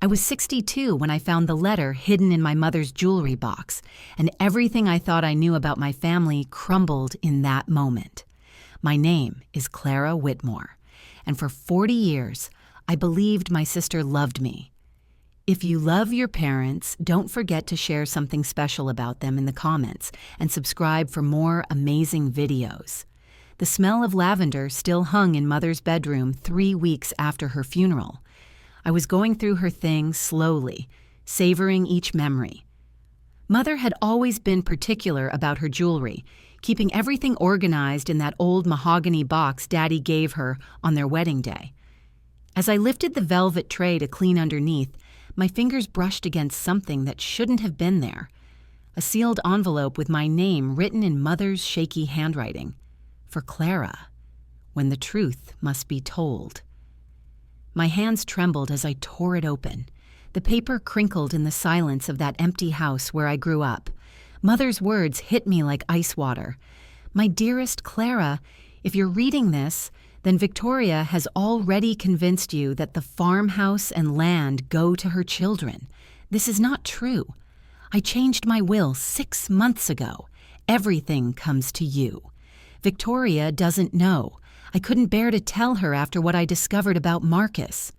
I was 62 when I found the letter hidden in my mother's jewelry box, and everything I thought I knew about my family crumbled in that moment. My name is Clara Whitmore, and for 40 years, I believed my sister loved me. If you love your parents, don't forget to share something special about them in the comments and subscribe for more amazing videos. The smell of lavender still hung in Mother's bedroom 3 weeks after her funeral. I was going through her things slowly, savoring each memory. Mother had always been particular about her jewelry, keeping everything organized in that old mahogany box Daddy gave her on their wedding day. As I lifted the velvet tray to clean underneath, my fingers brushed against something that shouldn't have been there. A sealed envelope with my name written in Mother's shaky handwriting. For Clara, when the truth must be told. My hands trembled as I tore it open. The paper crinkled in the silence of that empty house where I grew up. Mother's words hit me like ice water. My dearest Clara, if you're reading this, then Victoria has already convinced you that the farmhouse and land go to her children. This is not true. I changed my will 6 months ago. Everything comes to you. Victoria doesn't know. I couldn't bear to tell her after what I discovered about Marcus.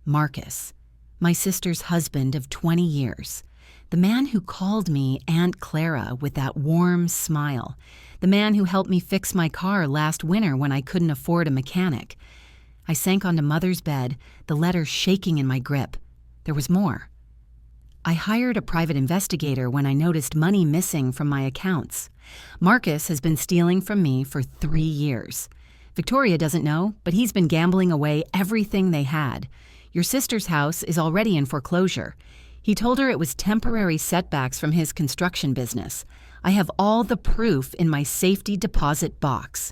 Marcus, my sister's husband of 20 years. The man who called me Aunt Clara with that warm smile. The man who helped me fix my car last winter when I couldn't afford a mechanic. I sank onto Mother's bed, the letter shaking in my grip. There was more. I hired a private investigator when I noticed money missing from my accounts. Marcus has been stealing from me for 3 years. Victoria doesn't know, but he's been gambling away everything they had. Your sister's house is already in foreclosure. He told her it was temporary setbacks from his construction business. I have all the proof in my safety deposit box.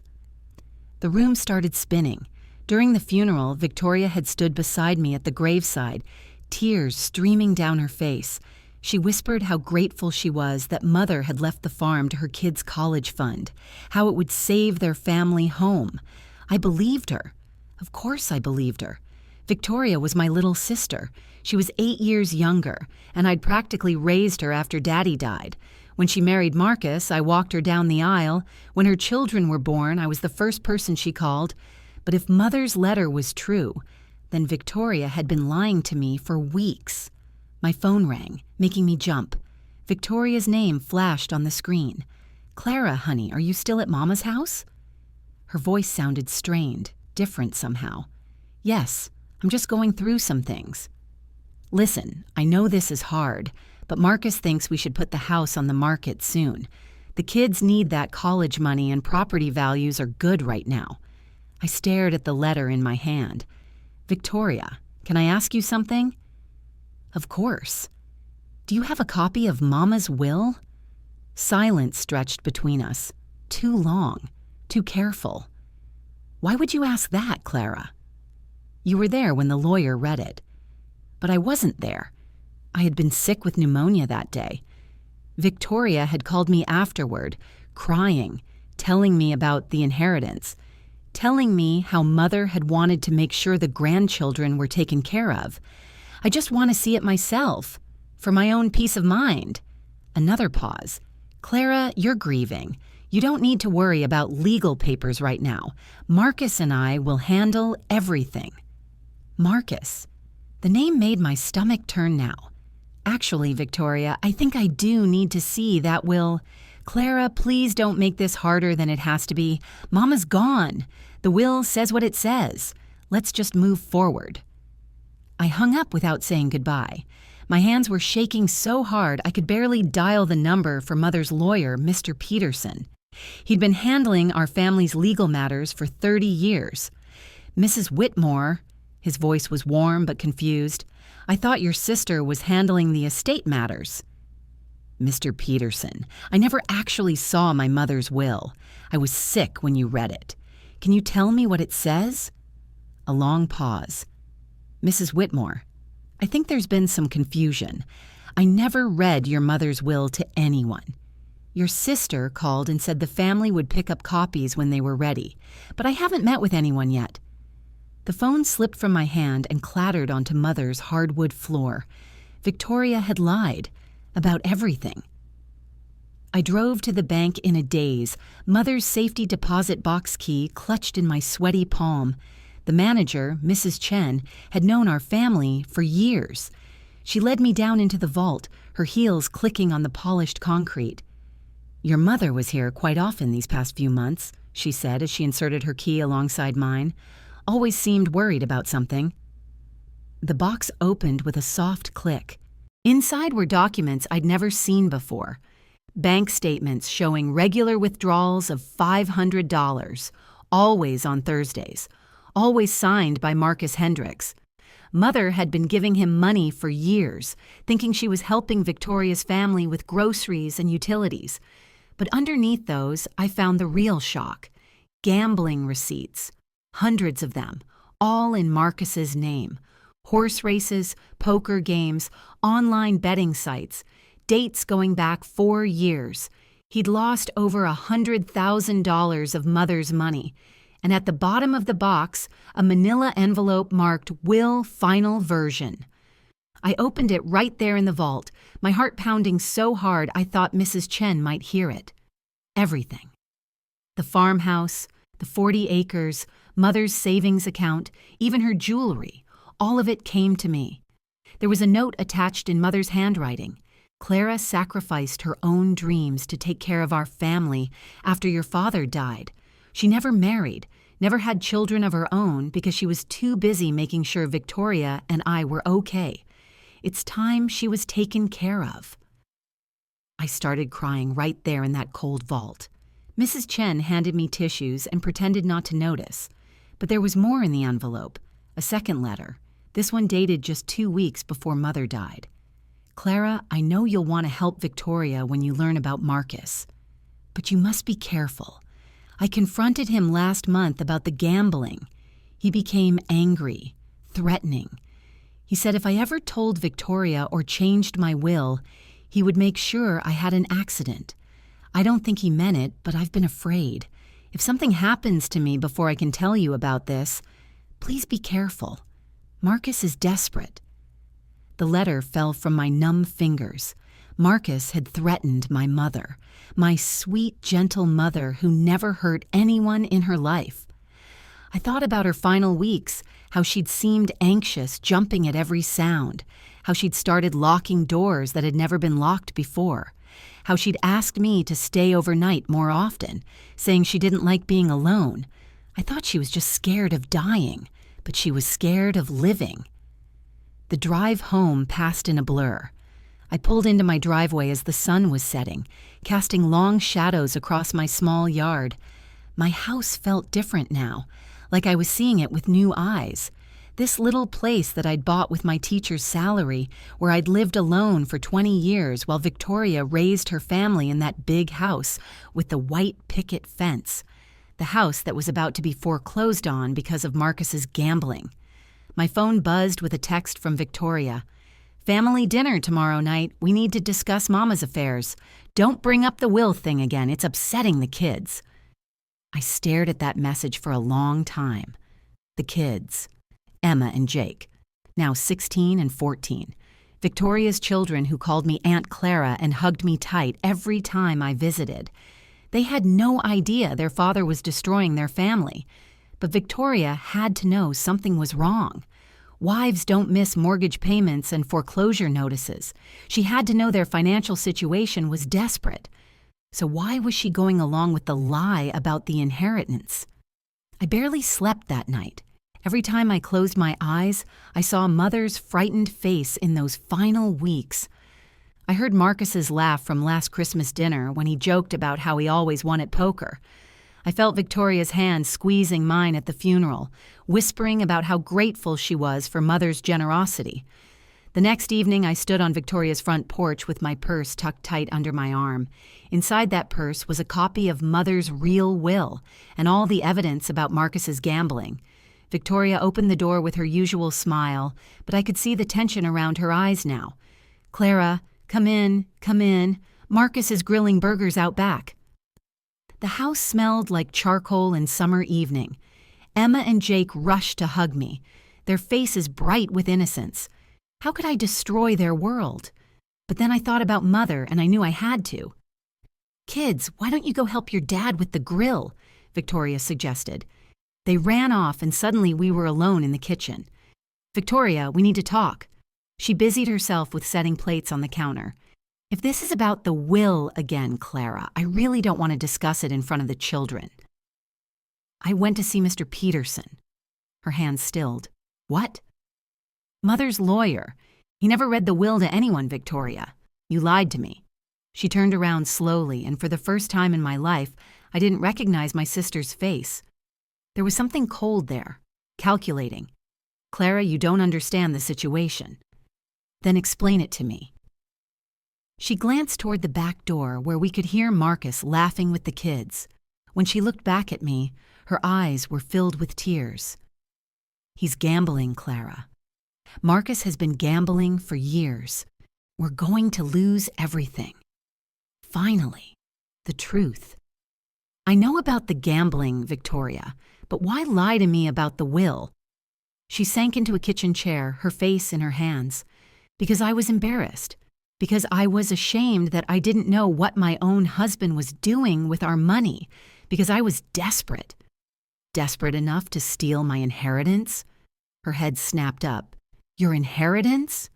The room started spinning. During the funeral, Victoria had stood beside me at the graveside, tears streaming down her face. She whispered how grateful she was that Mother had left the farm to her kids' college fund, how it would save their family home. I believed her. Of course I believed her. Victoria was my little sister. She was 8 years younger, and I'd practically raised her after Daddy died. When she married Marcus, I walked her down the aisle. When her children were born, I was the first person she called. But if Mother's letter was true, then Victoria had been lying to me for weeks. My phone rang, making me jump. Victoria's name flashed on the screen. "Clara, honey, are you still at Mama's house?" Her voice sounded strained, different somehow. "Yes, I'm just going through some things." "Listen, I know this is hard, but Marcus thinks we should put the house on the market soon. The kids need that college money and property values are good right now." I stared at the letter in my hand. "Victoria, can I ask you something?" "Of course. Do you have a copy of Mama's will?" Silence stretched between us. Too long. Too careful. "Why would you ask that, Clara?" "You were there when the lawyer read it." "But I wasn't there. I had been sick with pneumonia that day." Victoria had called me afterward, crying, telling me about the inheritance, telling me how Mother had wanted to make sure the grandchildren were taken care of. "I just want to see it myself, for my own peace of mind." Another pause. "Clara, you're grieving. You don't need to worry about legal papers right now. Marcus and I will handle everything." Marcus. The name made my stomach turn now. "Actually, Victoria, I think I do need to see that will." "Clara, please don't make this harder than it has to be. Mama's gone. The will says what it says. Let's just move forward." I hung up without saying goodbye. My hands were shaking so hard I could barely dial the number for Mother's lawyer, Mr. Peterson. He'd been handling our family's legal matters for 30 years. "Mrs. Whitmore," his voice was warm but confused, "I thought your sister was handling the estate matters." "Mr. Peterson, I never actually saw my mother's will. I was sick when you read it. Can you tell me what it says?" A long pause. "Mrs. Whitmore, I think there's been some confusion. I never read your mother's will to anyone. Your sister called and said the family would pick up copies when they were ready, but I haven't met with anyone yet." The phone slipped from my hand and clattered onto Mother's hardwood floor. Victoria had lied about everything. I drove to the bank in a daze, Mother's safety deposit box key clutched in my sweaty palm. The manager, Mrs. Chen, had known our family for years. She led me down into the vault, her heels clicking on the polished concrete. "Your mother was here quite often these past few months," she said as she inserted her key alongside mine. "Always seemed worried about something." The box opened with a soft click. Inside were documents I'd never seen before. Bank statements showing regular withdrawals of $500, always on Thursdays, always signed by Marcus Hendricks. Mother had been giving him money for years, thinking she was helping Victoria's family with groceries and utilities. But underneath those, I found the real shock. Gambling receipts. Hundreds of them, all in Marcus's name. Horse races, poker games, online betting sites, dates going back 4 years. He'd lost over $100,000 of Mother's money. And at the bottom of the box, a manila envelope marked "Will Final Version." I opened it right there in the vault, my heart pounding so hard I thought Mrs. Chen might hear it. Everything. The farmhouse, the 40 acres, Mother's savings account, even her jewelry, all of it came to me. There was a note attached in Mother's handwriting. "Clara sacrificed her own dreams to take care of our family after your father died. She never married, never had children of her own because she was too busy making sure Victoria and I were okay. It's time she was taken care of." I started crying right there in that cold vault. Mrs. Chen handed me tissues and pretended not to notice. But there was more in the envelope, a second letter. This one dated just 2 weeks before Mother died. "Clara, I know you'll want to help Victoria when you learn about Marcus. But you must be careful. I confronted him last month about the gambling. He became angry, threatening. He said if I ever told Victoria or changed my will, he would make sure I had an accident. I don't think he meant it, but I've been afraid. If something happens to me before I can tell you about this, please be careful. Marcus is desperate." The letter fell from my numb fingers. Marcus had threatened my mother, my sweet, gentle mother who never hurt anyone in her life. I thought about her final weeks, how she'd seemed anxious, jumping at every sound, how she'd started locking doors that had never been locked before, how she'd asked me to stay overnight more often, saying she didn't like being alone. I thought she was just scared of dying, but she was scared of living. The drive home passed in a blur. I pulled into my driveway as the sun was setting, casting long shadows across my small yard. My house felt different now, like I was seeing it with new eyes. This little place that I'd bought with my teacher's salary, where I'd lived alone for 20 years while Victoria raised her family in that big house with the white picket fence. The house that was about to be foreclosed on because of Marcus's gambling. My phone buzzed with a text from Victoria. "Family dinner tomorrow night. We need to discuss Mama's affairs. Don't bring up the will thing again. It's upsetting the kids." I stared at that message for a long time. The kids. Emma and Jake, now 16 and 14. Victoria's children who called me Aunt Clara and hugged me tight every time I visited. They had no idea their father was destroying their family. But Victoria had to know something was wrong. Wives don't miss mortgage payments and foreclosure notices. She had to know their financial situation was desperate. So why was she going along with the lie about the inheritance? I barely slept that night. Every time I closed my eyes, I saw Mother's frightened face in those final weeks. I heard Marcus's laugh from last Christmas dinner when he joked about how he always won at poker. I felt Victoria's hand squeezing mine at the funeral, whispering about how grateful she was for Mother's generosity. The next evening, I stood on Victoria's front porch with my purse tucked tight under my arm. Inside that purse was a copy of Mother's real will and all the evidence about Marcus's gambling. Victoria opened the door with her usual smile, but I could see the tension around her eyes now. "Clara, come in, come in. Marcus is grilling burgers out back." The house smelled like charcoal and summer evening. Emma and Jake rushed to hug me, their faces bright with innocence. How could I destroy their world? But then I thought about Mother, and I knew I had to. "Kids, why don't you go help your dad with the grill?" Victoria suggested. They ran off, and suddenly we were alone in the kitchen. "Victoria, we need to talk." She busied herself with setting plates on the counter. "If this is about the will again, Clara, I really don't want to discuss it in front of the children." "I went to see Mr. Peterson." Her hands stilled. "What?" "Mother's lawyer. He never read the will to anyone, Victoria. You lied to me." She turned around slowly, and for the first time in my life, I didn't recognize my sister's face. There was something cold there, calculating. "Clara, you don't understand the situation." "Then explain it to me." She glanced toward the back door where we could hear Marcus laughing with the kids. When she looked back at me, her eyes were filled with tears. "He's gambling, Clara. Marcus has been gambling for years. We're going to lose everything. Finally, the truth." "I know about the gambling, Victoria, but why lie to me about the will?" She sank into a kitchen chair, her face in her hands. "Because I was embarrassed. Because I was ashamed that I didn't know what my own husband was doing with our money. Because I was desperate. Desperate enough to steal my inheritance?" Her head snapped up. "Your inheritance?"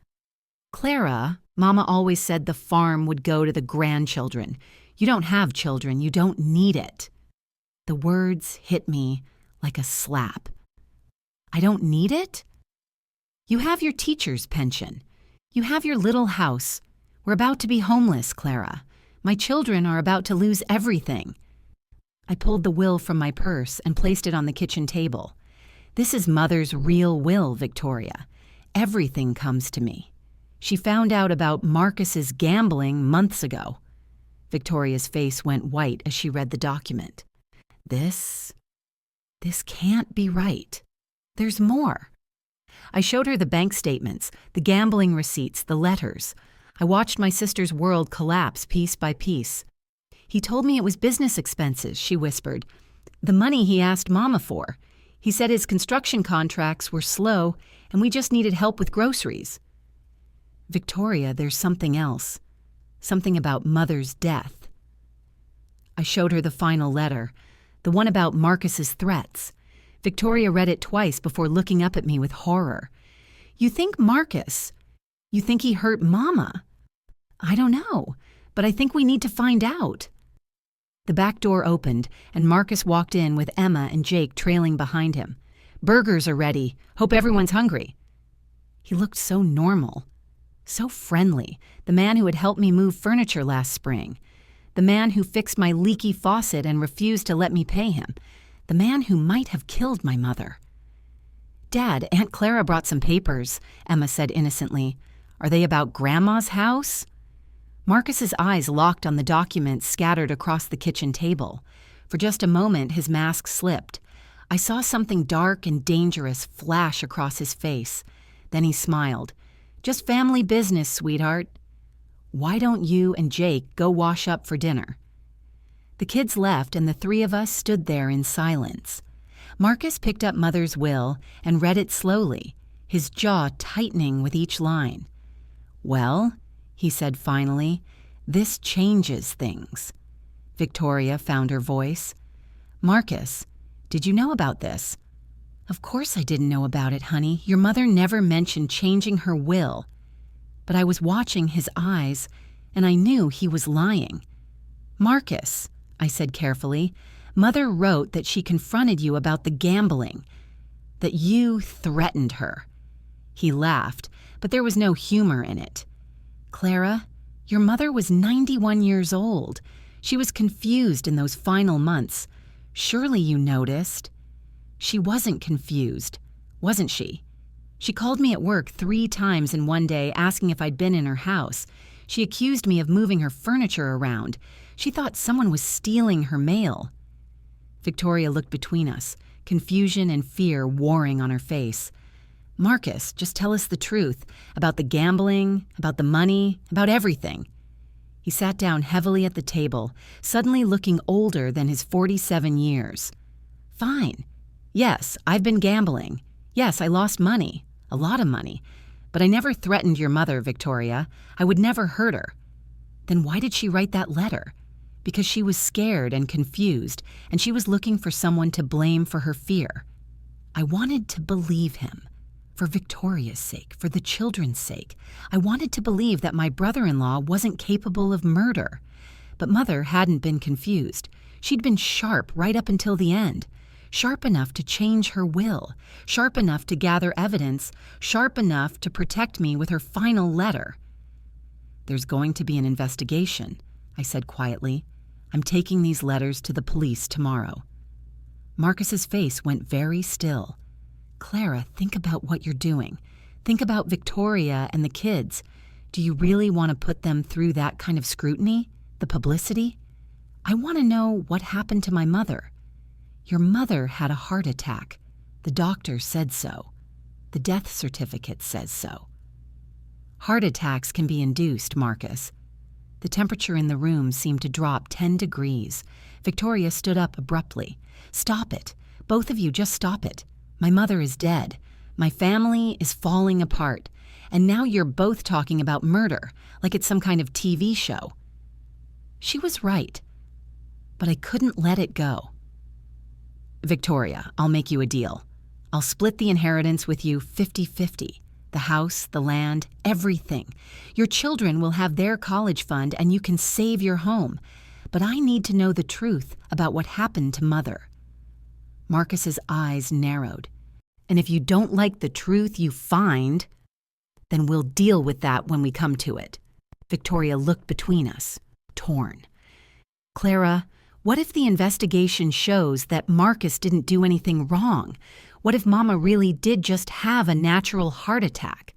"Clara, Mama always said the farm would go to the grandchildren. You don't have children. You don't need it." The words hit me like a slap. "I don't need it?" "You have your teacher's pension. You have your little house. We're about to be homeless, Clara. My children are about to lose everything." I pulled the will from my purse and placed it on the kitchen table. "This is Mother's real will, Victoria. Everything comes to me. She found out about Marcus's gambling months ago." Victoria's face went white as she read the document. This can't be right. There's more." I showed her the bank statements, the gambling receipts, the letters. I watched my sister's world collapse piece by piece. "He told me it was business expenses," she whispered. "The money he asked Mama for. He said his construction contracts were slow and we just needed help with groceries." "Victoria, there's something else. Something about Mother's death." I showed her the final letter, the one about Marcus's threats. Victoria read it twice before looking up at me with horror. "You think Marcus? You think he hurt Mama?" "I don't know, but I think we need to find out." The back door opened, and Marcus walked in with Emma and Jake trailing behind him. "Burgers are ready. Hope everyone's hungry." He looked so normal, so friendly, the man who had helped me move furniture last spring, the man who fixed my leaky faucet and refused to let me pay him, the man who might have killed my mother. "Dad, Aunt Clara brought some papers," Emma said innocently. "Are they about Grandma's house?" Marcus's eyes locked on the documents scattered across the kitchen table. For just a moment, his mask slipped. I saw something dark and dangerous flash across his face. Then he smiled. "Just family business, sweetheart. Why don't you and Jake go wash up for dinner?" The kids left, and the three of us stood there in silence. Marcus picked up Mother's will and read it slowly, his jaw tightening with each line. "Well," he said finally, "this changes things." Victoria found her voice. "Marcus, did you know about this?" "Of course I didn't know about it, honey. Your mother never mentioned changing her will." But I was watching his eyes, and I knew he was lying. "Marcus," I said carefully, "Mother wrote that she confronted you about the gambling, that you threatened her." He laughed, but there was no humor in it. "Clara, your mother was 91 years old. She was confused in those final months. Surely you noticed." "She wasn't confused, wasn't she? She called me at work 3 times in one day asking if I'd been in her house. She accused me of moving her furniture around. She thought someone was stealing her mail." Victoria looked between us, confusion and fear warring on her face. "Marcus, just tell us the truth, about the gambling, about the money, about everything." He sat down heavily at the table, suddenly looking older than his 47 years. "Fine. Yes, I've been gambling. Yes, I lost money, a lot of money. But I never threatened your mother, Victoria. I would never hurt her. Then why did she write that letter? Because she was scared and confused, and she was looking for someone to blame for her fear. I wanted to believe him. For Victoria's sake, for the children's sake. I wanted to believe that my brother-in-law wasn't capable of murder. But Mother hadn't been confused. She'd been sharp right up until the end. Sharp enough to change her will. Sharp enough to gather evidence. Sharp enough to protect me with her final letter. There's going to be an investigation, I said quietly. I'm taking these letters to the police tomorrow. Marcus's face went very still. Clara, think about what you're doing. Think about Victoria and the kids. Do you really want to put them through that kind of scrutiny? The publicity? I want to know what happened to my mother. Your mother had a heart attack. The doctor said so. The death certificate says so. Heart attacks can be induced, Marcus. The temperature in the room seemed to drop 10 degrees. Victoria stood up abruptly. Stop it. Both of you, just stop it. My mother is dead. My family is falling apart. And now you're both talking about murder, like it's some kind of TV show. She was right. But I couldn't let it go. Victoria, I'll make you a deal. I'll split the inheritance with you 50-50. The house, the land, everything. Your children will have their college fund and you can save your home. But I need to know the truth about what happened to Mother. Marcus's eyes narrowed. And if you don't like the truth you find, then we'll deal with that when we come to it. Victoria looked between us, torn. Clara, what if the investigation shows that Marcus didn't do anything wrong? What if Mama really did just have a natural heart attack?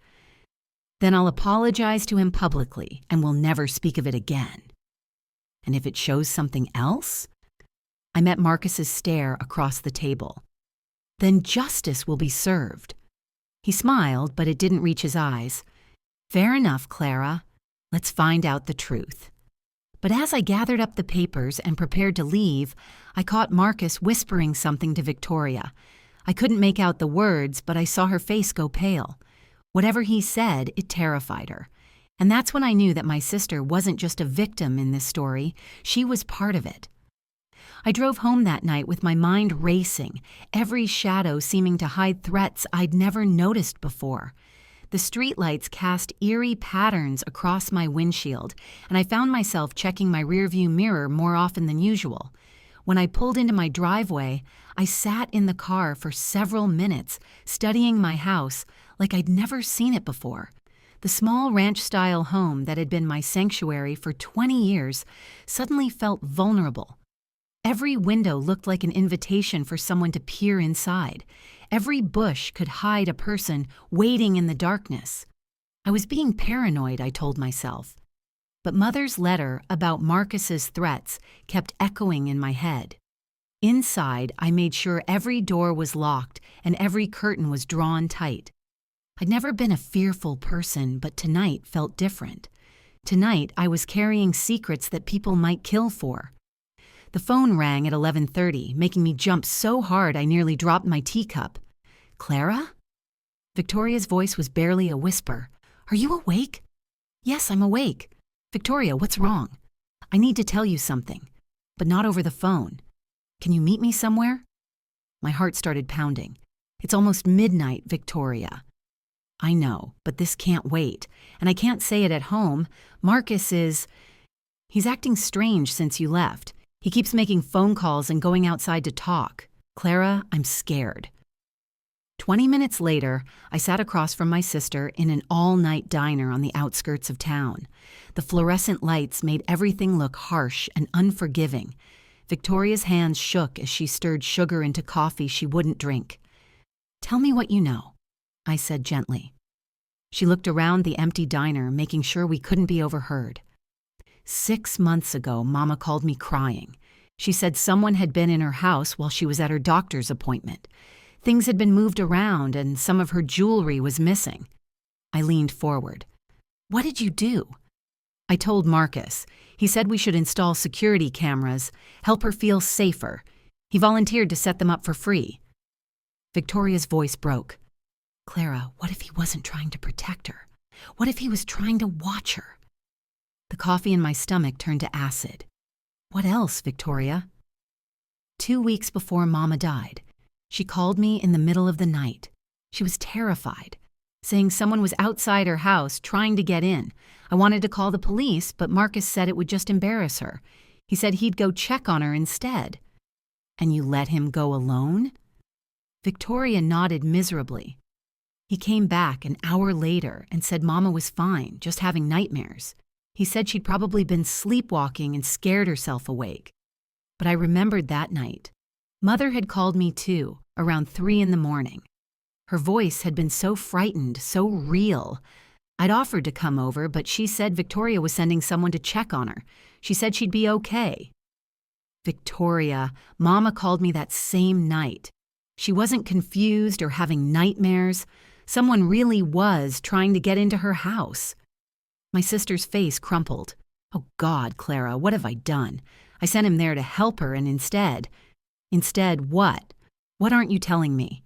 Then I'll apologize to him publicly and we'll never speak of it again. And if it shows something else? I met Marcus's stare across the table. Then justice will be served. He smiled, but it didn't reach his eyes. Fair enough, Clara. Let's find out the truth. But as I gathered up the papers and prepared to leave, I caught Marcus whispering something to Victoria. I couldn't make out the words, but I saw her face go pale. Whatever he said, it terrified her. And that's when I knew that my sister wasn't just a victim in this story, she was part of it. I drove home that night with my mind racing, every shadow seeming to hide threats I'd never noticed before. The streetlights cast eerie patterns across my windshield, and I found myself checking my rearview mirror more often than usual. When I pulled into my driveway, I sat in the car for several minutes, studying my house like I'd never seen it before. The small ranch-style home that had been my sanctuary for 20 years suddenly felt vulnerable. Every window looked like an invitation for someone to peer inside. Every bush could hide a person waiting in the darkness. I was being paranoid, I told myself. But Mother's letter about Marcus's threats kept echoing in my head. Inside, I made sure every door was locked and every curtain was drawn tight. I'd never been a fearful person, but tonight felt different. Tonight, I was carrying secrets that people might kill for. The phone rang at 11:30, making me jump so hard I nearly dropped my teacup. Clara? Victoria's voice was barely a whisper. Are you awake? Yes, I'm awake. Victoria, what's wrong? I need to tell you something, but not over the phone. Can you meet me somewhere? My heart started pounding. It's almost midnight, Victoria. I know, but this can't wait, and I can't say it at home. Marcus he's acting strange since you left. He keeps making phone calls and going outside to talk. Clara, I'm scared. 20 minutes later, I sat across from my sister in an all-night diner on the outskirts of town. The fluorescent lights made everything look harsh and unforgiving. Victoria's hands shook as she stirred sugar into coffee she wouldn't drink. Tell me what you know, I said gently. She looked around the empty diner, making sure we couldn't be overheard. 6 months ago, Mama called me crying. She said someone had been in her house while she was at her doctor's appointment. Things had been moved around and some of her jewelry was missing. I leaned forward. What did you do? I told Marcus. He said we should install security cameras, help her feel safer. He volunteered to set them up for free. Victoria's voice broke. Clara, what if he wasn't trying to protect her? What if he was trying to watch her? The coffee in my stomach turned to acid. What else, Victoria? 2 weeks before Mama died, she called me in the middle of the night. She was terrified, saying someone was outside her house trying to get in. I wanted to call the police, but Marcus said it would just embarrass her. He said he'd go check on her instead. And you let him go alone? Victoria nodded miserably. He came back an hour later and said Mama was fine, just having nightmares. He said she'd probably been sleepwalking and scared herself awake. But I remembered that night. Mother had called me too, around 3 a.m. Her voice had been so frightened, so real. I'd offered to come over, but she said Victoria was sending someone to check on her. She said she'd be okay. Victoria, Mama called me that same night. She wasn't confused or having nightmares. Someone really was trying to get into her house. My sister's face crumpled. Oh God, Clara, what have I done? I sent him there to help her, and instead what? What aren't you telling me?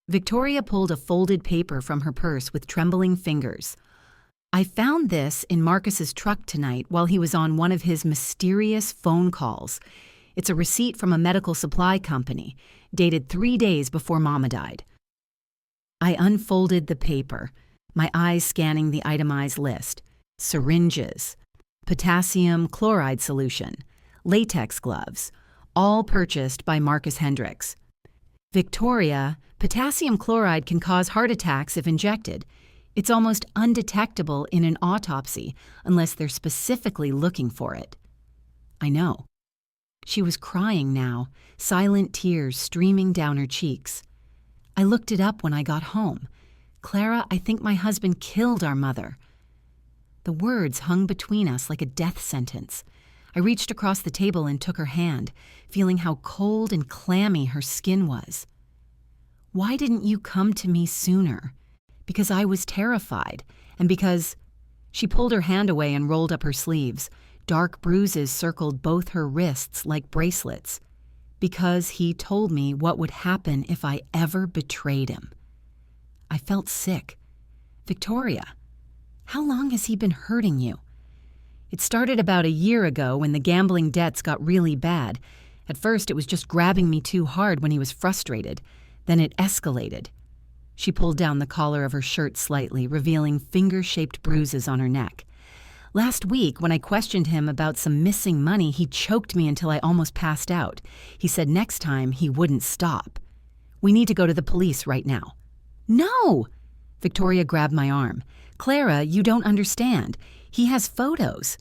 Victoria pulled a folded paper from her purse with trembling fingers. I found this in Marcus's truck tonight while he was on one of his mysterious phone calls. It's a receipt from a medical supply company, dated 3 days before Mama died. I unfolded the paper, my eyes scanning the itemized list. Syringes, potassium chloride solution, latex gloves, all purchased by Marcus Hendricks. Victoria, potassium chloride can cause heart attacks if injected. It's almost undetectable in an autopsy unless they're specifically looking for it. I know. She was crying now, silent tears streaming down her cheeks. I looked it up when I got home. Clara, I think my husband killed our mother. The words hung between us like a death sentence. I reached across the table and took her hand, feeling how cold and clammy her skin was. Why didn't you come to me sooner? Because I was terrified, and because... She pulled her hand away and rolled up her sleeves. Dark bruises circled both her wrists like bracelets. Because he told me what would happen if I ever betrayed him. I felt sick. Victoria, how long has he been hurting you? It started about a year ago when the gambling debts got really bad. At first, it was just grabbing me too hard when he was frustrated. Then it escalated. She pulled down the collar of her shirt slightly, revealing finger-shaped bruises on her neck. Last week, when I questioned him about some missing money, he choked me until I almost passed out. He said next time he wouldn't stop. We need to go to the police right now. No! Victoria grabbed my arm. Clara, you don't understand. He has photos.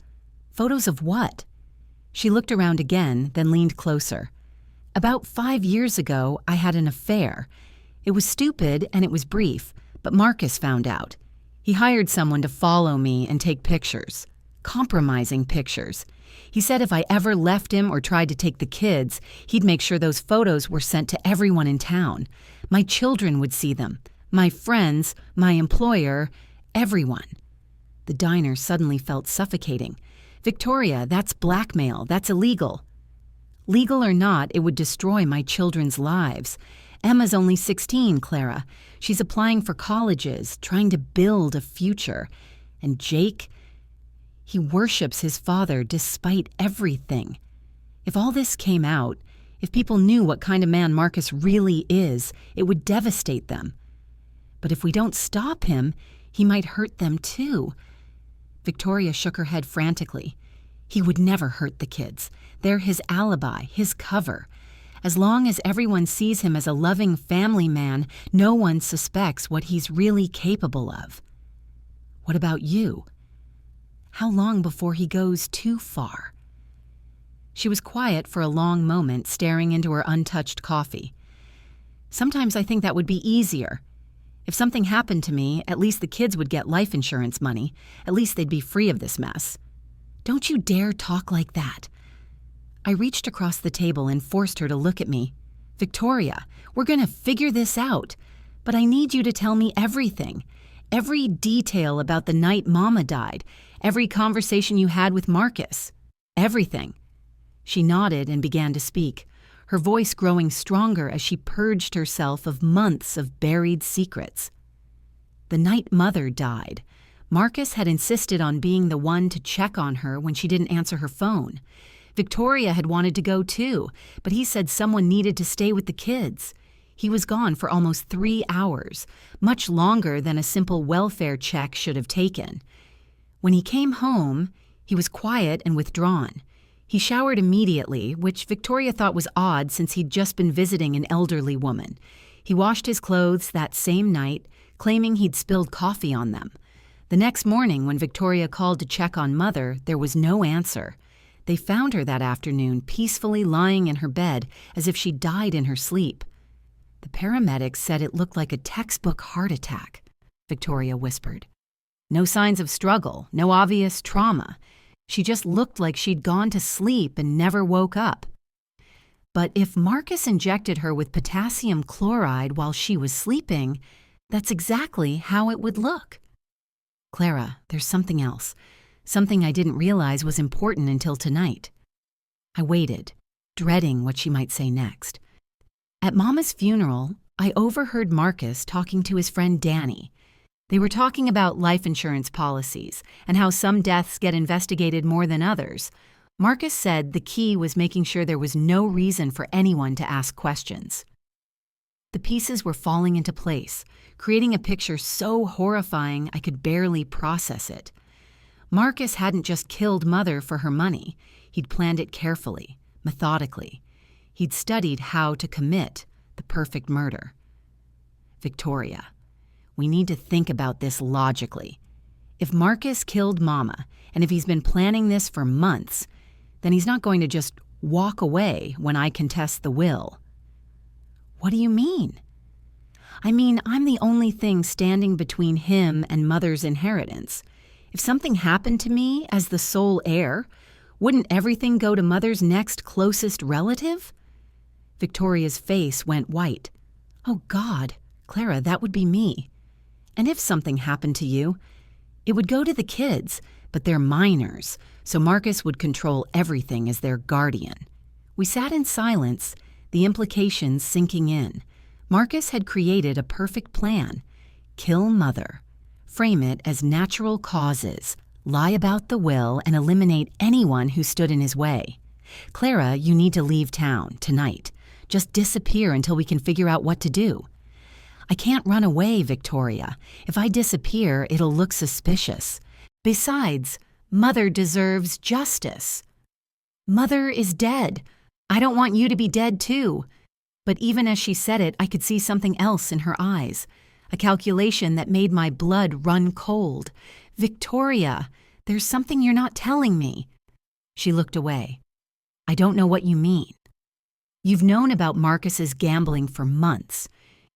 Photos of what? She looked around again, then leaned closer. About 5 years ago, I had an affair. It was stupid and it was brief, but Marcus found out. He hired someone to follow me and take pictures. Compromising pictures. He said if I ever left him or tried to take the kids, he'd make sure those photos were sent to everyone in town. My children would see them. My friends, my employer, everyone. The diner suddenly felt suffocating. Victoria, that's blackmail. That's illegal. Legal or not, it would destroy my children's lives. Emma's only 16, Clara. She's applying for colleges, trying to build a future. And Jake, he worships his father despite everything. If all this came out, if people knew what kind of man Marcus really is, it would devastate them. But if we don't stop him, he might hurt them too. Victoria shook her head frantically. He would never hurt the kids. They're his alibi, his cover. As long as everyone sees him as a loving family man, no one suspects what he's really capable of. What about you? How long before he goes too far? She was quiet for a long moment, staring into her untouched coffee. Sometimes I think that would be easier. If something happened to me, at least the kids would get life insurance money. At least they'd be free of this mess. Don't you dare talk like that. I reached across the table and forced her to look at me. Victoria, we're going to figure this out. But I need you to tell me everything. Every detail about the night Mama died. Every conversation you had with Marcus. Everything. She nodded and began to speak. her voice growing stronger as she purged herself of months of buried secrets. The night Mother died, Marcus had insisted on being the one to check on her when she didn't answer her phone. Victoria had wanted to go too, but he said someone needed to stay with the kids. He was gone for almost 3 hours, much longer than a simple welfare check should have taken. When he came home, he was quiet and withdrawn. He showered immediately, which Victoria thought was odd since he'd just been visiting an elderly woman. He washed his clothes that same night, claiming he'd spilled coffee on them. The next morning, when Victoria called to check on Mother, there was no answer. They found her that afternoon peacefully lying in her bed as if she died in her sleep. The paramedics said it looked like a textbook heart attack, Victoria whispered. No signs of struggle, no obvious trauma. She just looked like she'd gone to sleep and never woke up. But if Marcus injected her with potassium chloride while she was sleeping, that's exactly how it would look. Clara, there's something else. Something I didn't realize was important until tonight. I waited, dreading what she might say next. At Mama's funeral, I overheard Marcus talking to his friend Danny. They were talking about life insurance policies and how some deaths get investigated more than others. Marcus said the key was making sure there was no reason for anyone to ask questions. The pieces were falling into place, creating a picture so horrifying I could barely process it. Marcus hadn't just killed Mother for her money. He'd planned it carefully, methodically. He'd studied how to commit the perfect murder. Victoria, we need to think about this logically. If Marcus killed Mama, and if he's been planning this for months, then he's not going to just walk away when I contest the will. What do you mean? I mean, I'm the only thing standing between him and Mother's inheritance. If something happened to me as the sole heir, wouldn't everything go to Mother's next closest relative? Victoria's face went white. Oh God, Clara, that would be me. And if something happened to you, it would go to the kids, but they're minors, so Marcus would control everything as their guardian. We sat in silence, the implications sinking in. Marcus had created a perfect plan. Kill Mother. Frame it as natural causes, lie about the will, and eliminate anyone who stood in his way. Clara, you need to leave town, tonight. Just disappear until we can figure out what to do. I can't run away, Victoria. If I disappear, it'll look suspicious. Besides, Mother deserves justice. Mother is dead. I don't want you to be dead too. But even as she said it, I could see something else in her eyes. A calculation that made my blood run cold. Victoria, there's something you're not telling me. She looked away. I don't know what you mean. You've known about Marcus's gambling for months.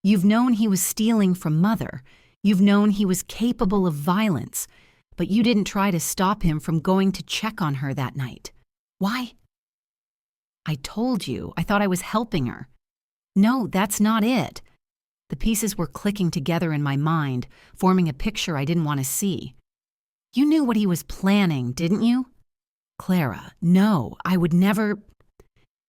You've known he was stealing from Mother. You've known he was capable of violence. But you didn't try to stop him from going to check on her that night. Why? I told you, I thought I was helping her. No, that's not it. The pieces were clicking together in my mind, forming a picture I didn't want to see. You knew what he was planning, didn't you? Clara, no, I would never.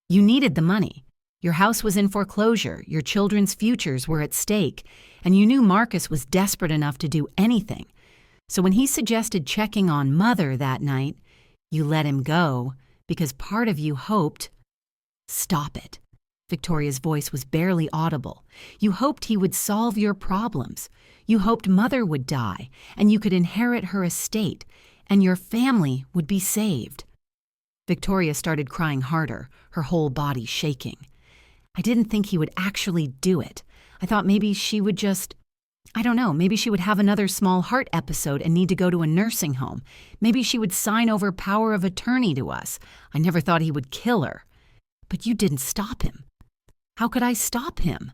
You needed the money. Your house was in foreclosure, your children's futures were at stake, and you knew Marcus was desperate enough to do anything. So when he suggested checking on Mother that night, you let him go because part of you hoped. Stop it. Victoria's voice was barely audible. You hoped he would solve your problems. You hoped Mother would die, and you could inherit her estate, and your family would be saved. Victoria started crying harder, her whole body shaking. I didn't think he would actually do it. I thought maybe she would just, I don't know, maybe she would have another small heart episode and need to go to a nursing home. Maybe she would sign over power of attorney to us. I never thought he would kill her. But you didn't stop him. How could I stop him?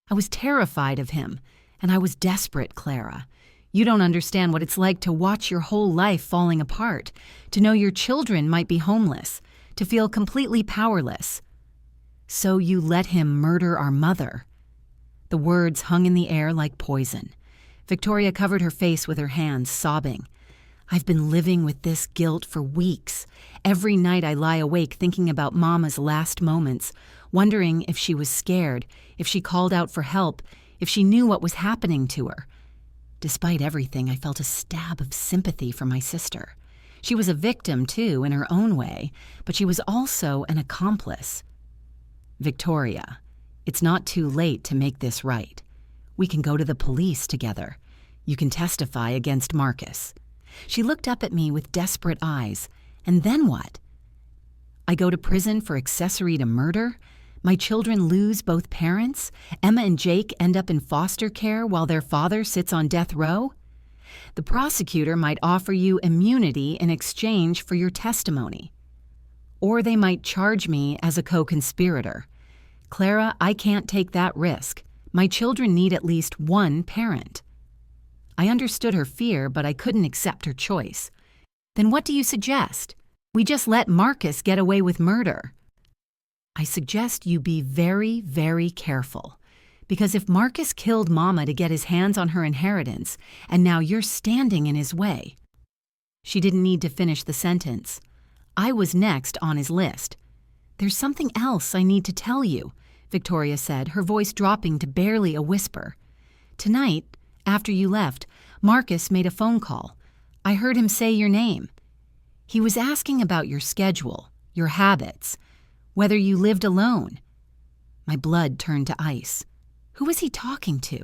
I was terrified of him, and I was desperate, Clara. You don't understand what it's like to watch your whole life falling apart, to know your children might be homeless, to feel completely powerless. So you let him murder our mother. The words hung in the air like poison. Victoria covered her face with her hands, sobbing. I've been living with this guilt for weeks. Every night I lie awake thinking about Mama's last moments, wondering if she was scared, if she called out for help, if she knew what was happening to her. Despite everything, I felt a stab of sympathy for my sister. She was a victim, too, in her own way, but she was also an accomplice. Victoria, it's not too late to make this right. We can go to the police together. You can testify against Marcus. She looked up at me with desperate eyes. And then what? I go to prison for accessory to murder? My children lose both parents? Emma and Jake end up in foster care while their father sits on death row? The prosecutor might offer you immunity in exchange for your testimony. Or they might charge me as a co-conspirator. Clara, I can't take that risk. My children need at least one parent. I understood her fear, but I couldn't accept her choice. Then what do you suggest? We just let Marcus get away with murder. I suggest you be very, very careful. Because if Marcus killed Mama to get his hands on her inheritance, and now you're standing in his way. She didn't need to finish the sentence. I was next on his list. There's something else I need to tell you, Victoria said, her voice dropping to barely a whisper. Tonight, after you left, Marcus made a phone call. I heard him say your name. He was asking about your schedule, your habits, whether you lived alone. My blood turned to ice. Who was he talking to?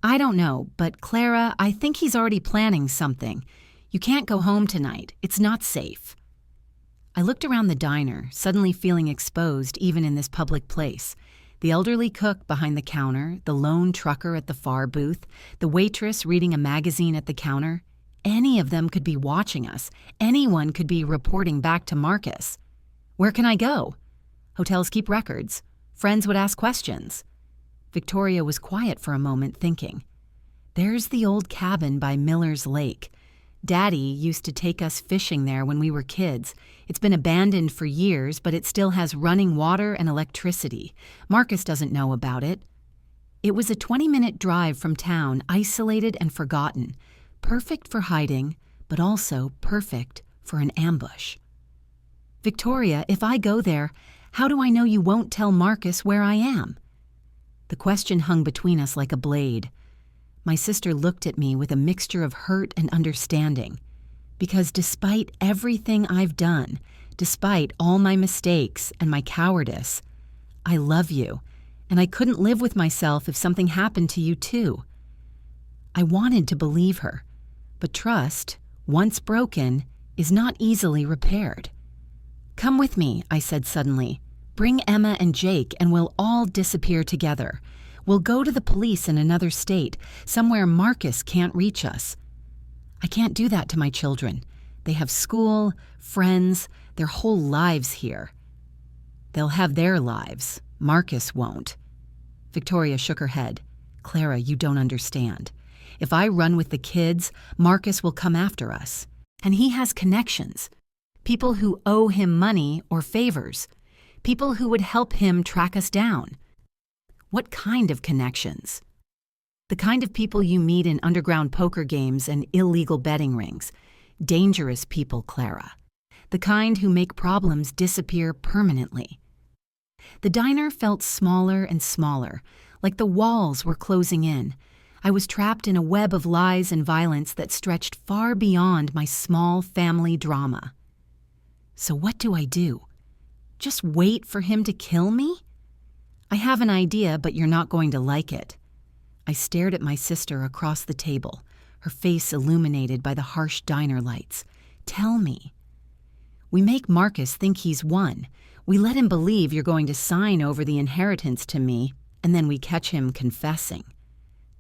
I don't know, but Clara, I think he's already planning something. You can't go home tonight. It's not safe. I looked around the diner, suddenly feeling exposed even in this public place. The elderly cook behind the counter, the lone trucker at the far booth, the waitress reading a magazine at the counter. Any of them could be watching us. Anyone could be reporting back to Marcus. Where can I go? Hotels keep records. Friends would ask questions. Victoria was quiet for a moment, thinking. There's the old cabin by Miller's Lake. Daddy used to take us fishing there when we were kids. It's been abandoned for years, but it still has running water and electricity. Marcus doesn't know about it. It was a 20-minute drive from town, isolated and forgotten. Perfect for hiding, but also perfect for an ambush. Victoria, if I go there, how do I know you won't tell Marcus where I am? The question hung between us like a blade. My sister looked at me with a mixture of hurt and understanding. Because despite everything I've done, despite all my mistakes and my cowardice, I love you, and I couldn't live with myself if something happened to you too. I wanted to believe her, but trust, once broken, is not easily repaired. Come with me, I said suddenly. Bring Emma and Jake and we'll all disappear together. We'll go to the police in another state, somewhere Marcus can't reach us. I can't do that to my children. They have school, friends, their whole lives here. They'll have their lives. Marcus won't. Victoria shook her head. Clara, you don't understand. If I run with the kids, Marcus will come after us. And he has connections. People who owe him money or favors. People who would help him track us down. What kind of connections? The kind of people you meet in underground poker games and illegal betting rings. Dangerous people, Clara. The kind who make problems disappear permanently. The diner felt smaller and smaller, like the walls were closing in. I was trapped in a web of lies and violence that stretched far beyond my small family drama. So what do I do? Just wait for him to kill me? I have an idea, but you're not going to like it. I stared at my sister across the table, her face illuminated by the harsh diner lights. Tell me. We make Marcus think he's won. We let him believe you're going to sign over the inheritance to me, and then we catch him confessing.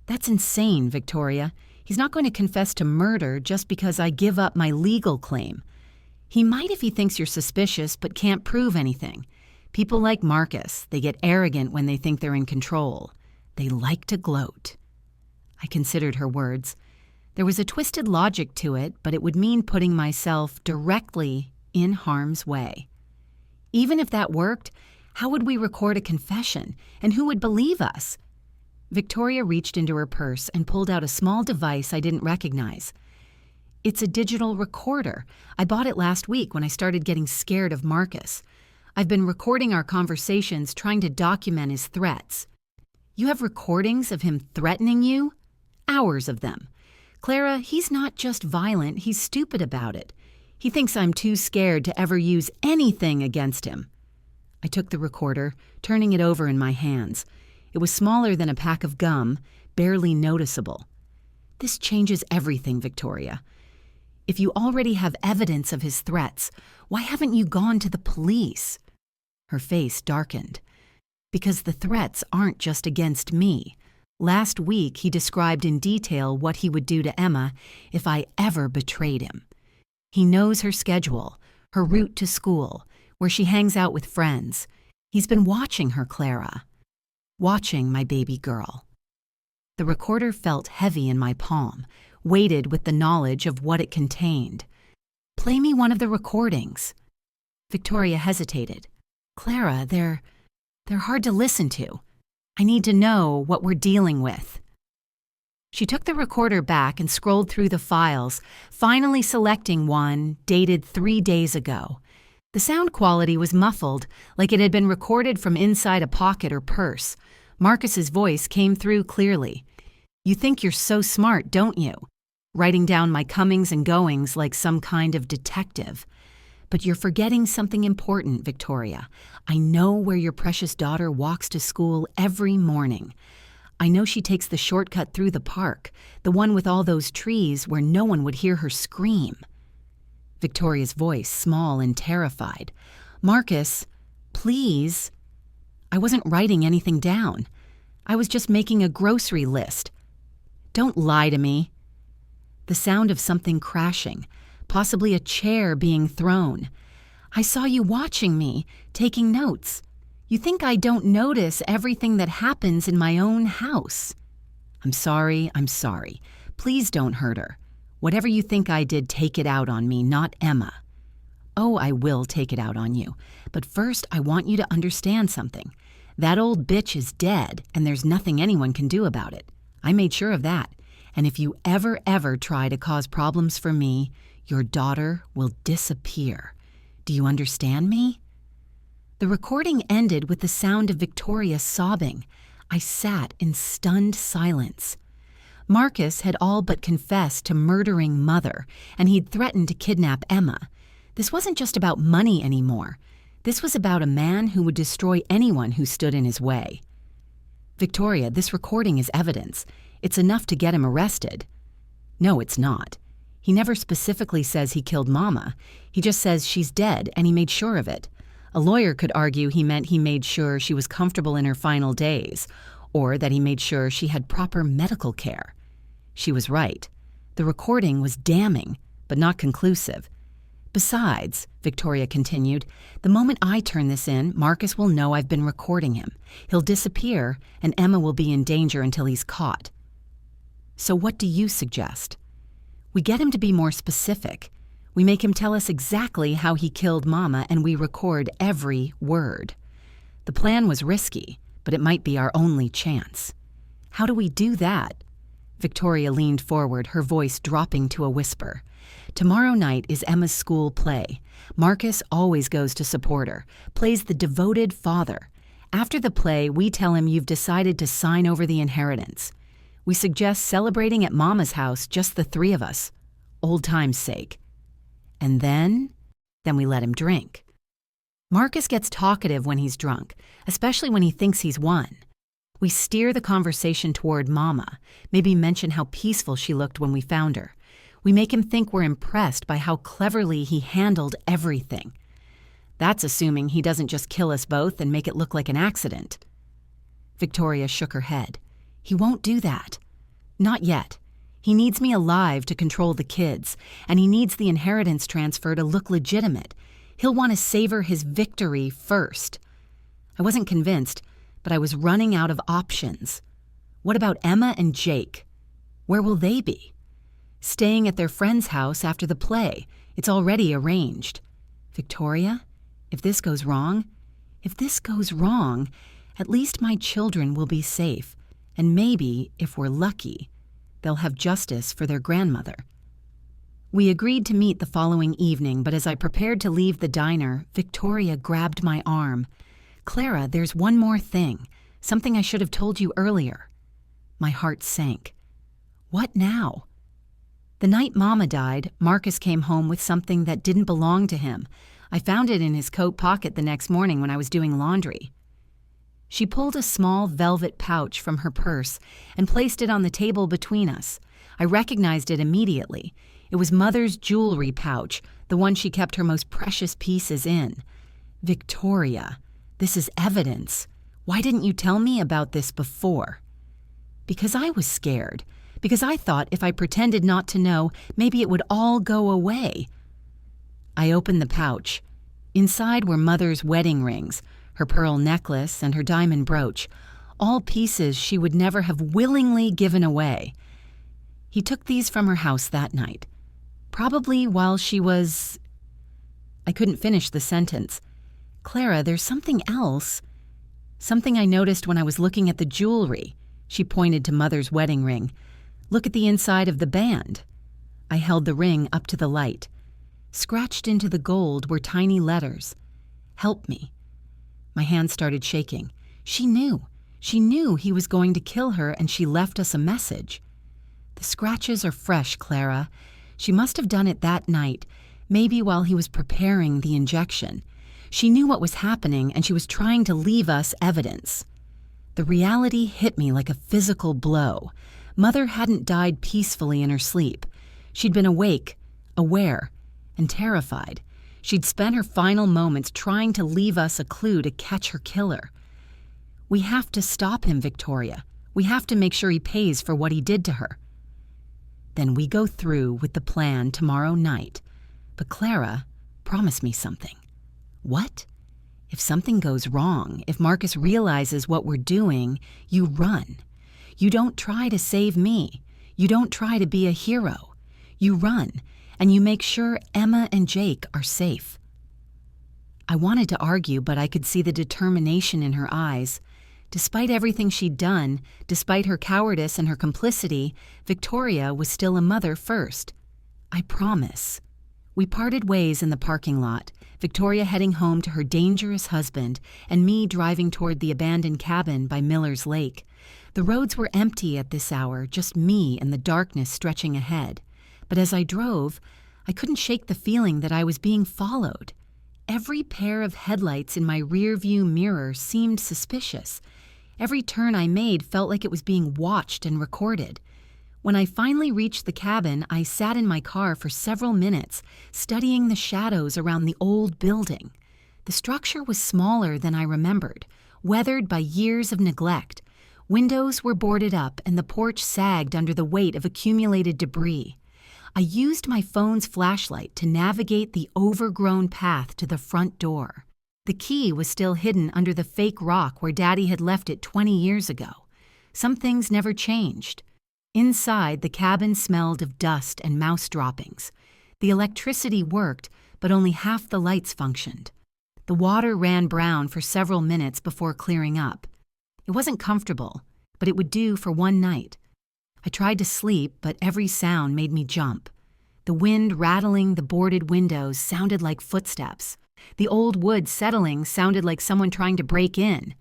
That's insane, Victoria. He's not going to confess to murder just because I give up my legal claim. He might if he thinks you're suspicious but can't prove anything. People like Marcus, they get arrogant when they think they're in control. They like to gloat. I considered her words. There was a twisted logic to it, but it would mean putting myself directly in harm's way. Even if that worked, how would we record a confession, and who would believe us? Victoria reached into her purse and pulled out a small device I didn't recognize. It's a digital recorder. I bought it last week when I started getting scared of Marcus. I've been recording our conversations, trying to document his threats. You have recordings of him threatening you? Hours of them. Clara, he's not just violent, he's stupid about it. He thinks I'm too scared to ever use anything against him. I took the recorder, turning it over in my hands. It was smaller than a pack of gum, barely noticeable. This changes everything, Victoria. If you already have evidence of his threats, why haven't you gone to the police? Her face darkened. Because the threats aren't just against me. Last week, he described in detail what he would do to Emma if I ever betrayed him. He knows her schedule, her route to school, where she hangs out with friends. He's been watching her, Clara. Watching my baby girl. The recorder felt heavy in my palm, weighted with the knowledge of what it contained. Play me one of the recordings. Victoria hesitated. Clara, they're hard to listen to. I need to know what we're dealing with. She took the recorder back and scrolled through the files, finally selecting one dated 3 days ago. The sound quality was muffled, like it had been recorded from inside a pocket or purse. Marcus's voice came through clearly. You think you're so smart, don't you? Writing down my comings and goings like some kind of detective. But you're forgetting something important, Victoria. I know where your precious daughter walks to school every morning. I know she takes the shortcut through the park, the one with all those trees where no one would hear her scream. Victoria's voice, small and terrified. Marcus, please. I wasn't writing anything down. I was just making a grocery list. Don't lie to me. The sound of something crashing, possibly a chair being thrown. I saw you watching me, taking notes. You think I don't notice everything that happens in my own house. I'm sorry. Please don't hurt her. Whatever you think I did, take it out on me, not Emma. Oh, I will take it out on you. But first, I want you to understand something. That old bitch is dead, and there's nothing anyone can do about it. I made sure of that. And if you ever try to cause problems for me, your daughter will disappear. Do you understand me? The recording ended with the sound of Victoria sobbing. I sat in stunned silence. Marcus had all but confessed to murdering Mother, and he'd threatened to kidnap Emma. This wasn't just about money anymore. This was about a man who would destroy anyone who stood in his way. Victoria, this recording is evidence. It's enough to get him arrested. No, it's not. He never specifically says he killed Mama. He just says she's dead, and he made sure of it. A lawyer could argue he meant he made sure she was comfortable in her final days, or that he made sure she had proper medical care. She was right. The recording was damning, but not conclusive. Besides, Victoria continued, the moment I turn this in, Marcus will know I've been recording him. He'll disappear, and Emma will be in danger until he's caught. So what do you suggest? We get him to be more specific. We make him tell us exactly how he killed Mama, and we record every word. The plan was risky, but it might be our only chance. How do we do that? Victoria leaned forward, her voice dropping to a whisper. Tomorrow night is Emma's school play. Marcus always goes to support her, plays the devoted father. After the play, we tell him you've decided to sign over the inheritance. We suggest celebrating at Mama's house, just the 3 of us. Old time's sake. And then we let him drink. Marcus gets talkative when he's drunk, especially when he thinks he's won. We steer the conversation toward Mama, maybe mention how peaceful she looked when we found her. We make him think we're impressed by how cleverly he handled everything. That's assuming he doesn't just kill us both and make it look like an accident. Victoria shook her head. He won't do that. Not yet. He needs me alive to control the kids, and he needs the inheritance transfer to look legitimate. He'll want to savor his victory first. I wasn't convinced, but I was running out of options. What about Emma and Jake? Where will they be? Staying at their friend's house after the play. It's already arranged. Victoria, if this goes wrong, at least my children will be safe, and maybe, if we're lucky, they'll have justice for their grandmother. We agreed to meet the following evening, but as I prepared to leave the diner, Victoria grabbed my arm. "Clara, there's one more thing. Something I should have told you earlier." My heart sank. "What now?" "The night Mama died, Marcus came home with something that didn't belong to him. I found it in his coat pocket the next morning when I was doing laundry." She pulled a small velvet pouch from her purse and placed it on the table between us. I recognized it immediately. It was Mother's jewelry pouch, the one she kept her most precious pieces in. "Victoria, this is evidence. Why didn't you tell me about this before?" "Because I was scared. Because I thought if I pretended not to know, maybe it would all go away." I opened the pouch. Inside were Mother's wedding rings, her pearl necklace, and her diamond brooch, all pieces she would never have willingly given away. "He took these from her house that night. Probably while she was—" I couldn't finish the sentence. "Clara, there's something else. Something I noticed when I was looking at the jewelry." She pointed to Mother's wedding ring. "Look at the inside of the band." I held the ring up to the light. Scratched into the gold were tiny letters. "Help me." My hand started shaking. She knew. She knew he was going to kill her, and she left us a message. "The scratches are fresh, Clara. She must have done it that night, maybe while he was preparing the injection. She knew what was happening, and she was trying to leave us evidence." The reality hit me like a physical blow. Mother hadn't died peacefully in her sleep. She'd been awake, aware, and terrified. She'd spent her final moments trying to leave us a clue to catch her killer. "We have to stop him, Victoria. We have to make sure he pays for what he did to her." "Then we go through with the plan tomorrow night. But Clara, promise me something." "What?" "If something goes wrong, if Marcus realizes what we're doing, you run. You don't try to save me. You don't try to be a hero. You run, and you make sure Emma and Jake are safe." I wanted to argue, but I could see the determination in her eyes. Despite everything she'd done, despite her cowardice and her complicity, Victoria was still a mother first. "I promise." We parted ways in the parking lot, Victoria heading home to her dangerous husband, and me driving toward the abandoned cabin by Miller's Lake. The roads were empty at this hour, just me and the darkness stretching ahead. But as I drove, I couldn't shake the feeling that I was being followed. Every pair of headlights in my rearview mirror seemed suspicious. Every turn I made felt like it was being watched and recorded. When I finally reached the cabin, I sat in my car for several minutes, studying the shadows around the old building. The structure was smaller than I remembered, weathered by years of neglect. Windows were boarded up, and the porch sagged under the weight of accumulated debris. I used my phone's flashlight to navigate the overgrown path to the front door. The key was still hidden under the fake rock where Daddy had left it 20 years ago. Some things never changed. Inside, the cabin smelled of dust and mouse droppings. The electricity worked, but only half the lights functioned. The water ran brown for several minutes before clearing up. It wasn't comfortable, but it would do for one night. I tried to sleep, but every sound made me jump. The wind rattling the boarded windows sounded like footsteps. The old wood settling sounded like someone trying to break in.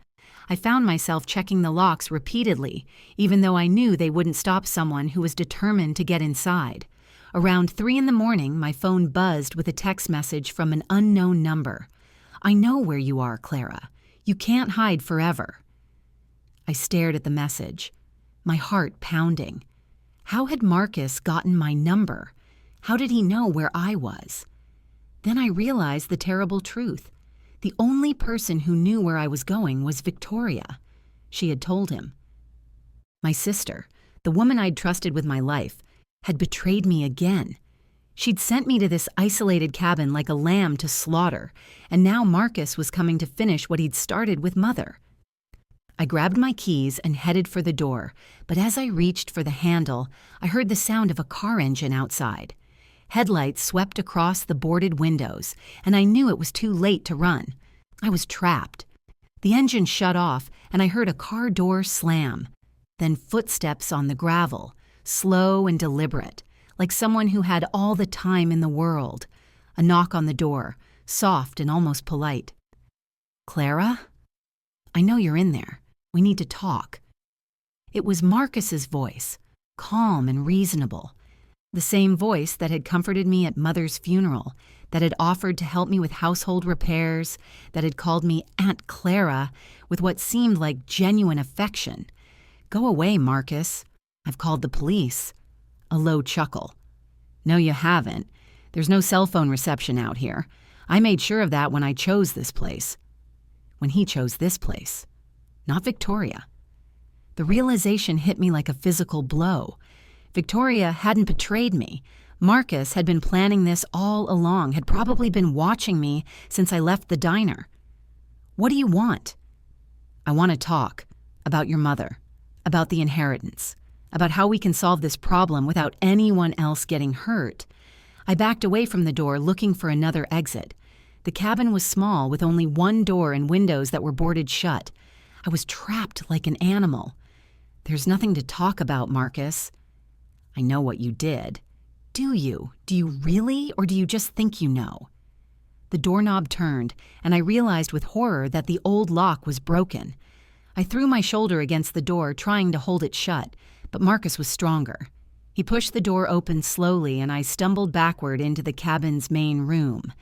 I found myself checking the locks repeatedly, even though I knew they wouldn't stop someone who was determined to get inside. Around 3 a.m, my phone buzzed with a text message from an unknown number. "I know where you are, Clara. You can't hide forever." I stared at the message, my heart pounding. How had Marcus gotten my number? How did he know where I was? Then I realized the terrible truth. The only person who knew where I was going was Victoria. She had told him. My sister, the woman I'd trusted with my life, had betrayed me again. She'd sent me to this isolated cabin like a lamb to slaughter, and now Marcus was coming to finish what he'd started with Mother. I grabbed my keys and headed for the door, but as I reached for the handle, I heard the sound of a car engine outside. Headlights swept across the boarded windows, and I knew it was too late to run. I was trapped. The engine shut off, and I heard a car door slam. Then footsteps on the gravel, slow and deliberate, like someone who had all the time in the world. A knock on the door, soft and almost polite. "Clara? I know you're in there. We need to talk." It was Marcus's voice, calm and reasonable. The same voice that had comforted me at Mother's funeral, that had offered to help me with household repairs, that had called me Aunt Clara with what seemed like genuine affection. "Go away, Marcus. I've called the police." A low chuckle. "No, you haven't. There's no cell phone reception out here. I made sure of that when I chose this place." When he chose this place, not Victoria. The realization hit me like a physical blow. Victoria hadn't betrayed me. Marcus had been planning this all along, had probably been watching me since I left the diner. "What do you want?" "I want to talk about your mother, about the inheritance, about how we can solve this problem without anyone else getting hurt." I backed away from the door, looking for another exit. The cabin was small, with only one door and windows that were boarded shut. I was trapped like an animal. "There's nothing to talk about, Marcus." "I know what you did." "Do you? Do you really, or do you just think you know?" The doorknob turned, and I realized with horror that the old lock was broken. I threw my shoulder against the door, trying to hold it shut, but Marcus was stronger. He pushed the door open slowly, and I stumbled backward into the cabin's main room.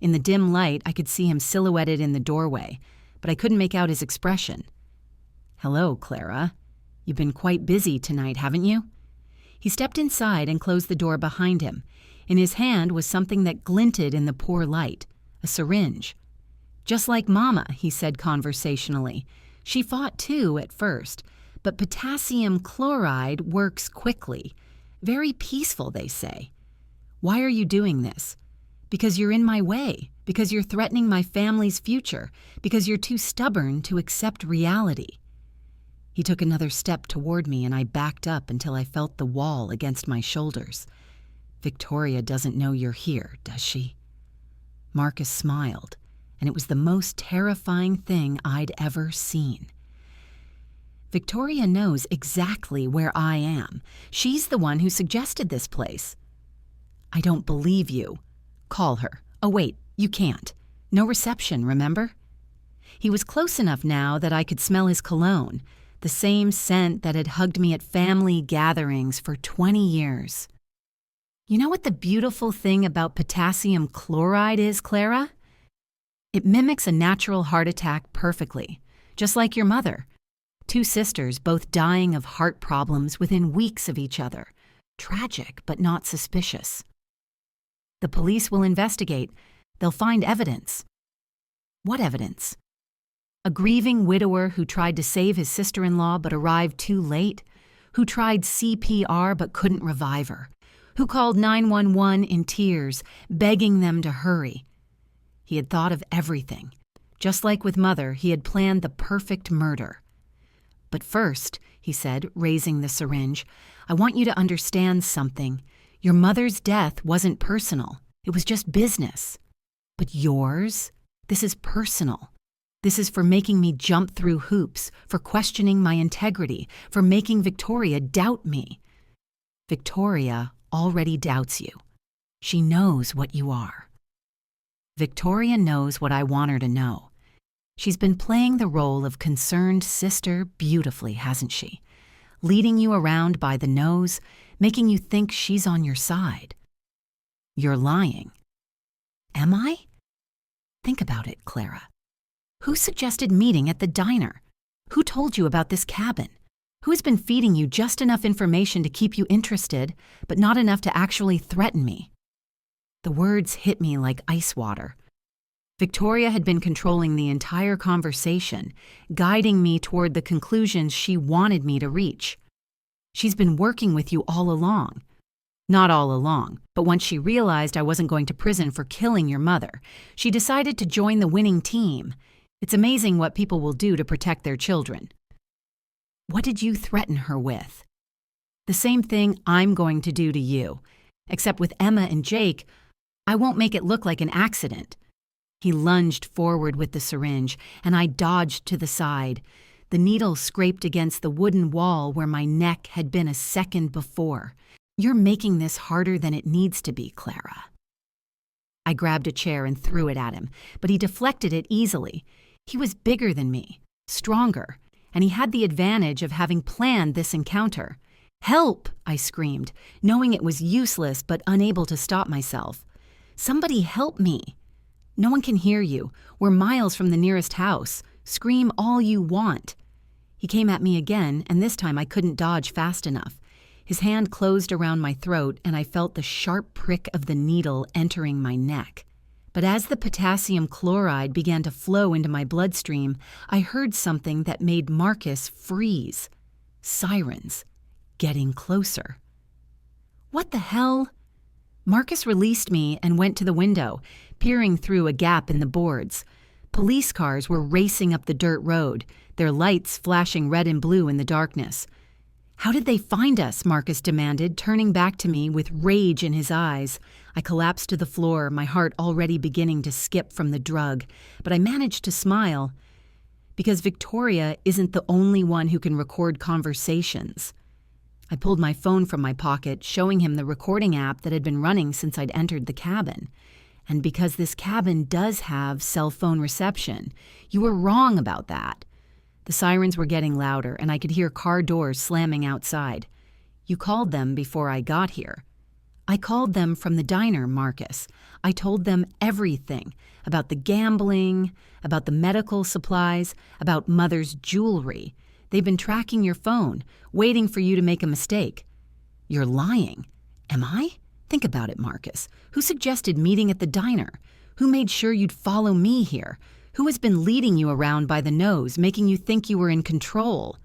In the dim light, I could see him silhouetted in the doorway, but I couldn't make out his expression. "Hello, Clara. You've been quite busy tonight, haven't you?" He stepped inside and closed the door behind him. In his hand was something that glinted in the poor light, a syringe. "Just like Mama," he said conversationally. "She fought too at first, but potassium chloride works quickly. Very peaceful, they say. Why are you doing this? Because you're in my way, because you're threatening my family's future, because you're too stubborn to accept reality." He took another step toward me, and I backed up until I felt the wall against my shoulders. "Victoria doesn't know you're here, does she?" Marcus smiled, and it was the most terrifying thing I'd ever seen. "Victoria knows exactly where I am. She's the one who suggested this place." "I don't believe you." "Call her." "Oh, wait, you can't. No reception, remember?" He was close enough now that I could smell his cologne, the same scent that had hugged me at family gatherings for 20 years. "You know what the beautiful thing about potassium chloride is, Clara? It mimics a natural heart attack perfectly, just like your mother. Two sisters both dying of heart problems within weeks of each other. Tragic, but not suspicious. The police will investigate. They'll find evidence." "What evidence?" "A grieving widower who tried to save his sister-in-law but arrived too late, who tried CPR but couldn't revive her, who called 911 in tears, begging them to hurry. He had thought of everything. Just like with Mother, he had planned the perfect murder. But first," he said, raising the syringe, "I want you to understand something. Your mother's death wasn't personal. It was just business. But yours? This is personal. This is for making me jump through hoops, for questioning my integrity, for making Victoria doubt me. Victoria already doubts you. She knows what you are. Victoria knows what I want her to know. She's been playing the role of concerned sister beautifully, hasn't she? Leading you around by the nose, making you think she's on your side. You're lying. Am I? Think about it, Clara. Who suggested meeting at the diner? Who told you about this cabin? Who has been feeding you just enough information to keep you interested, but not enough to actually threaten me? The words hit me like ice water. Victoria had been controlling the entire conversation, guiding me toward the conclusions she wanted me to reach. She's been working with you all along. Not all along, but once she realized I wasn't going to prison for killing your mother, she decided to join the winning team. It's amazing what people will do to protect their children. What did you threaten her with? The same thing I'm going to do to you, except with Emma and Jake, I won't make it look like an accident. He lunged forward with the syringe, and I dodged to the side. The needle scraped against the wooden wall where my neck had been a second before. You're making this harder than it needs to be, Clara. I grabbed a chair and threw it at him, but he deflected it easily. He was bigger than me, stronger, and he had the advantage of having planned this encounter. "Help!" I screamed, knowing it was useless but unable to stop myself. "Somebody help me!" "No one can hear you. We're miles from the nearest house. Scream all you want." He came at me again, and this time I couldn't dodge fast enough. His hand closed around my throat, and I felt the sharp prick of the needle entering my neck. But as the potassium chloride began to flow into my bloodstream, I heard something that made Marcus freeze. Sirens. Getting closer. What the hell? Marcus released me and went to the window, peering through a gap in the boards. Police cars were racing up the dirt road, their lights flashing red and blue in the darkness. "How did they find us?" Marcus demanded, turning back to me with rage in his eyes. I collapsed to the floor, my heart already beginning to skip from the drug, but I managed to smile. Because Victoria isn't the only one who can record conversations. I pulled my phone from my pocket, showing him the recording app that had been running since I'd entered the cabin. "And because this cabin does have cell phone reception, you were wrong about that." The sirens were getting louder, and I could hear car doors slamming outside. "You called them before I got here." "I called them from the diner, Marcus. I told them everything about the gambling, about the medical supplies, about Mother's jewelry. They've been tracking your phone, waiting for you to make a mistake." "You're lying." "Am I? Think about it, Marcus. Who suggested meeting at the diner? Who made sure you'd follow me here? Who has been leading you around by the nose, making you think you were in control?"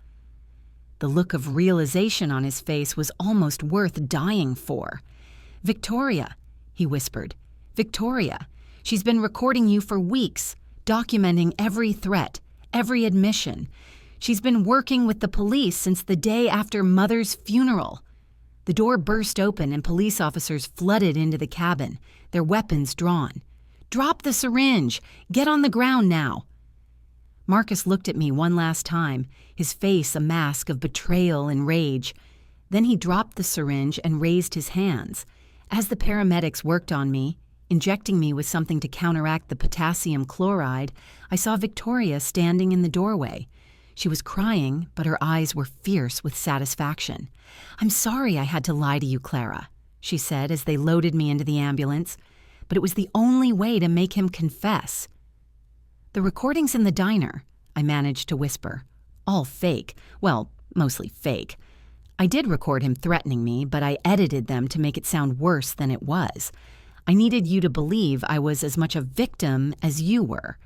The look of realization on his face was almost worth dying for. "Victoria," he whispered. "Victoria. She's been recording you for weeks, documenting every threat, every admission. She's been working with the police since the day after Mother's funeral." The door burst open and police officers flooded into the cabin, their weapons drawn. "Drop the syringe! Get on the ground now!" Marcus looked at me one last time, his face a mask of betrayal and rage. Then he dropped the syringe and raised his hands. As the paramedics worked on me, injecting me with something to counteract the potassium chloride, I saw Victoria standing in the doorway. She was crying, but her eyes were fierce with satisfaction. "I'm sorry I had to lie to you, Clara," she said as they loaded me into the ambulance. "But it was the only way to make him confess." "The recordings in the diner," I managed to whisper. "All fake. Well, mostly fake. I did record him threatening me, but I edited them to make it sound worse than it was. I needed you to believe I was as much a victim as you were."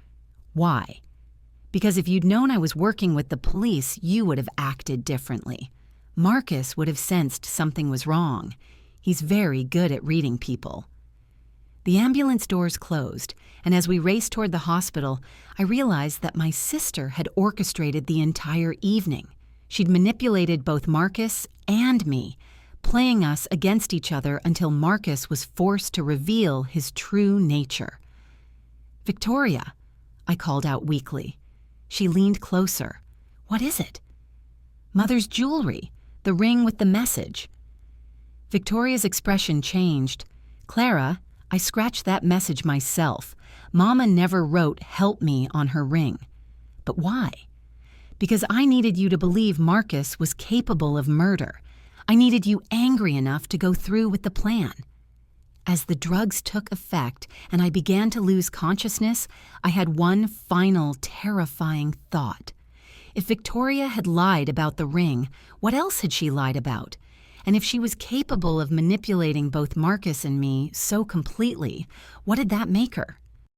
"Why?" "Because if you'd known I was working with the police, you would have acted differently. Marcus would have sensed something was wrong. He's very good at reading people." The ambulance doors closed, and as we raced toward the hospital, I realized that my sister had orchestrated the entire evening. She'd manipulated both Marcus and me, playing us against each other until Marcus was forced to reveal his true nature. "Victoria," I called out weakly. She leaned closer. "What is it?" "Mother's jewelry, the ring with the message." Victoria's expression changed. "Clara, I scratched that message myself. Mama never wrote 'help me' on her ring." "But why?" "Because I needed you to believe Marcus was capable of murder. I needed you angry enough to go through with the plan." As the drugs took effect and I began to lose consciousness, I had one final terrifying thought. If Victoria had lied about the ring, what else had she lied about? And if she was capable of manipulating both Marcus and me so completely, what did that make her?